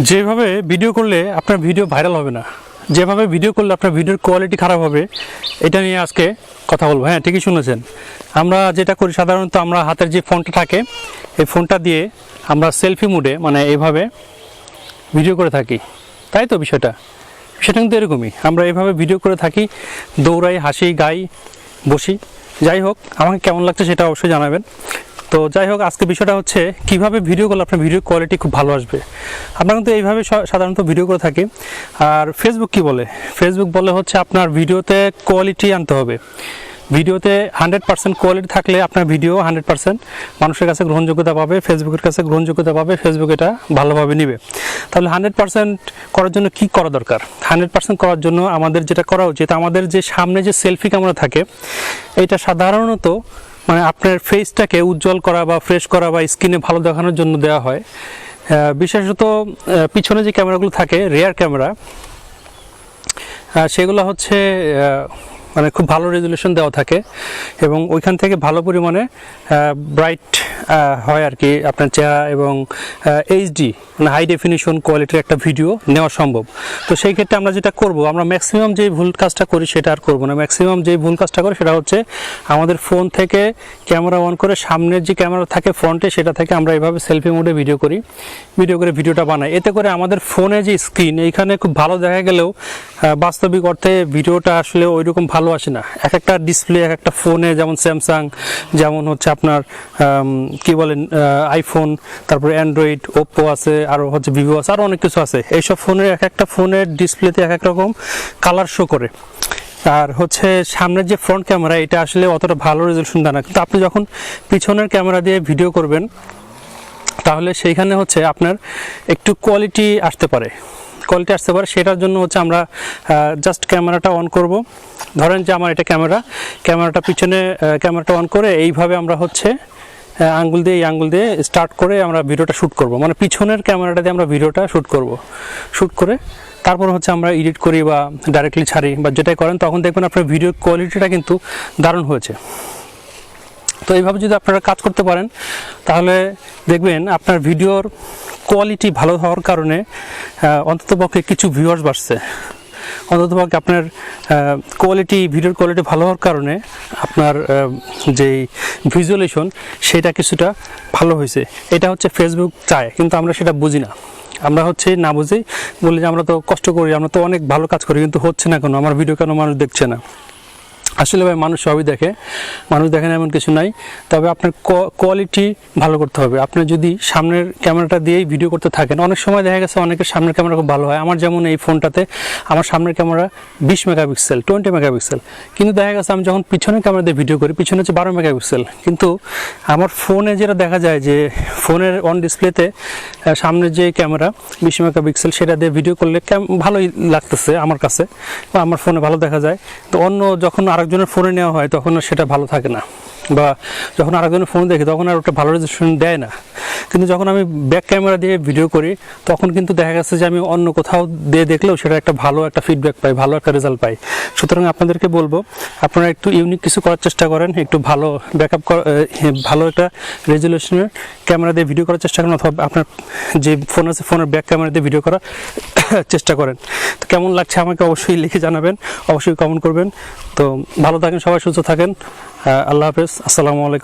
যেভাবে ভিডিও করলে আপনার ভিডিও ভাইরাল হবে না, যেভাবে ভিডিও করলে আপনার ভিডিওর কোয়ালিটি খারাপ হবে, এটা নিয়ে আজকে কথা বলবো। হ্যাঁ, ঠিকই শুনেছেন। আমরা যেটা করি সাধারণত, আমরা হাতের যে ফোনটা থাকে এই ফোনটা দিয়ে আমরা সেলফি মুডে মানে এইভাবে ভিডিও করে থাকি, তাই তো? বিষয়টা কিন্তু এরকমই। আমরা এইভাবে ভিডিও করে থাকি, দৌড়াই, হাসি, গাই, বসি। যাই হোক, আমাকে কেমন লাগছে সেটা অবশ্যই জানাবেন। তো যাই হোক, আজকে বিষয়টা হচ্ছে কীভাবে ভিডিও করলে আপনার ভিডিওর কোয়ালিটি খুব ভালো আসবে। আমরা কিন্তু এইভাবে সাধারণত ভিডিও করে থাকি। আর ফেসবুক কি বলে? ফেসবুক বলে হচ্ছে আপনার ভিডিওতে কোয়ালিটি আনতে হবে। ভিডিওতে 100% কোয়ালিটি থাকলে আপনার ভিডিও 100% মানুষের কাছে গ্রহণযোগ্যতা পাবে, ফেসবুকের কাছে গ্রহণযোগ্যতা পাবে, ফেসবুক এটা ভালোভাবে নেবে। তাহলে 100% করার জন্য কি করা দরকার? 100% করার জন্য আমাদের যেটা করা উচিত, আমাদের যে সামনে যে সেলফি ক্যামেরা থাকে, এটা সাধারণত মানে আপনার ফেসটাকে উজ্জ্বল করা বা ফ্রেশ করা বা স্ক্রিনে ভালো দেখানোর জন্য দেওয়া হয়। বিশেষত পিছনে যে ক্যামেরাগুলো থাকে, রেয়ার ক্যামেরা, সেগুলো হচ্ছে মানে খুব ভালো রেজুলেশন দেওয়া থাকে এবং ওইখান থেকে ভালো পরিমাণে ব্রাইট হয় আর কি আপনার চেহারা, এবং এইচডি মানে হাই ডেফিনিশন কোয়ালিটির একটা ভিডিও নেওয়া সম্ভব। তো সেই ক্ষেত্রে আমরা যেটা করব, আমরা ম্যাক্সিমাম যেই ভুল কাজটা করি সেটা আর করবো না। ম্যাক্সিমাম যেই ভুল কাজটা করি সেটা হচ্ছে আমাদের ফোন থেকে ক্যামেরা অন করে সামনের যে ক্যামেরা থাকে ফ্রন্টে, সেটা থেকে আমরা এইভাবে সেলফি মোডে ভিডিও করে ভিডিওটা বানাই। এতে করে আমাদের ফোনে যে স্ক্রিন, এইখানে খুব ভালো দেখা গেলেও বাস্তবিক অর্থে ভিডিওটা আসলে ওইরকম ভালো আসে না। এক একটা ডিসপ্লে, এক একটা ফোনে, যেমন স্যামসাং, যেমন হচ্ছে আপনার কি বলেন আইফোন, তারপরে অ্যান্ড্রয়েড, ওপ্পো আছে, আরও হচ্ছে ভিভো আছে, আরও অনেক কিছু আছে। এইসব ফোনের এক একটা ফোনের ডিসপ্লেতে এক এক রকম কালার শো করে। আর হচ্ছে সামনের যে ফ্রন্ট ক্যামেরা, এটা আসলে অতটা ভালো রেজলিউশন দেয় না। কিন্তু আপনি যখন পিছনের ক্যামেরা দিয়ে ভিডিও করবেন, তাহলে সেইখানে হচ্ছে আপনার একটু কোয়ালিটি আসতে পারে। সেটার জন্য হচ্ছে আমরা জাস্ট ক্যামেরাটা অন করব। ধরেন যে আমার এটা ক্যামেরাটা পিছনে ক্যামেরাটা অন করে এইভাবে আমরা হচ্ছে আঙ্গুল দিয়ে স্টার্ট করে আমরা ভিডিওটা শ্যুট করব। মানে পিছনের ক্যামেরাটা দিয়ে আমরা ভিডিওটা শ্যুট করে তারপর হচ্ছে আমরা এডিট করি বা ডাইরেক্টলি ছাড়ি বা যেটাই করেন, তখন দেখবেন আপনার ভিডিওর কোয়ালিটিটা কিন্তু দারুণ হয়েছে। তো এইভাবে যদি আপনারা কাজ করতে পারেন, তাহলে দেখবেন আপনার ভিডিওর কোয়ালিটি ভালো হওয়ার কারণে অন্ততপক্ষে কিছু ভিউয়ার্স বাড়ছে। অন্ততপক্ষে আপনার ভিডিওর কোয়ালিটি ভালো হওয়ার কারণে আপনার যেই ভিজুয়ালেশন, সেটা কিছুটা ভালো হয়েছে। এটা হচ্ছে ফেসবুক চায়, কিন্তু আমরা সেটা বুঝি না। আমরা হচ্ছে না বুঝি বলি যে আমরা তো কষ্ট করি, আমরা তো অনেক ভালো কাজ করি, কিন্তু হচ্ছে না কেন, আমার ভিডিও কেন মানুষ দেখছে না? আসলে ভাই, মানুষ সবই দেখে, মানুষ দেখে না এমন কিছু নাই। তবে আপনার কোয়ালিটি ভালো করতে হবে। আপনি যদি সামনের ক্যামেরাটা দিয়েই ভিডিও করতে থাকেন, অনেক সময় দেখা গেছে অনেকের সামনের ক্যামেরা খুব ভালো হয়। আমার যেমন এই ফোনটাতে আমার সামনের ক্যামেরা 20 মেগাপিক্সেল, 20 মেগাপিক্সেল, কিন্তু দেখা গেছে আমি যখন পিছনের ক্যামেরা দিয়ে ভিডিও করি, পিছনে হচ্ছে 12 মেগাপিক্সেল। কিন্তু আমার ফোনে যেটা দেখা যায় যে ফোনের অন ডিসপ্লেতে সামনের যে ক্যামেরা 20 মেগাপিক্সেল, সেটা দিয়ে ভিডিও করলে ভালোই লাগতেছে আমার কাছে, বা আমার ফোনে ভালো দেখা যায়। তো অন্য যখন আরেকজনের ফোনে নেওয়া হয়, তখন সেটা ভালো থাকে না, বা যখন আরেকজনের ফোন দেখি তখন আর ওটা ভালো রেজলিউশন দেয় না। কিন্তু যখন আমি ব্যাক ক্যামেরা দিয়ে ভিডিও করি, তখন কিন্তু দেখা গেছে যে আমি অন্য কোথাও দিয়ে দেখলেও সেটা একটা ভালো একটা ফিডব্যাক পাই, ভালো একটা রেজাল্ট পাই। সুতরাং আপনাদেরকে বলবো, আপনারা একটু ইউনিক কিছু করার চেষ্টা করেন, একটু ভালো ভালো একটা রেজলিউশনের ক্যামেরা দিয়ে ভিডিও করার চেষ্টা করেন, অথবা আপনার যে ফোন আছে ফোনের ব্যাক ক্যামেরা দিয়ে ভিডিও করার চেষ্টা করেন। তো কেমন লাগছে আমাকে অবশ্যই লিখে জানাবেন, অবশ্যই কমেন্ট করবেন। তো ভালো থাকেন সবাই, সুস্থ থাকেন। আল্লাহ হাফেজ, আসসালামু আলাইকুম।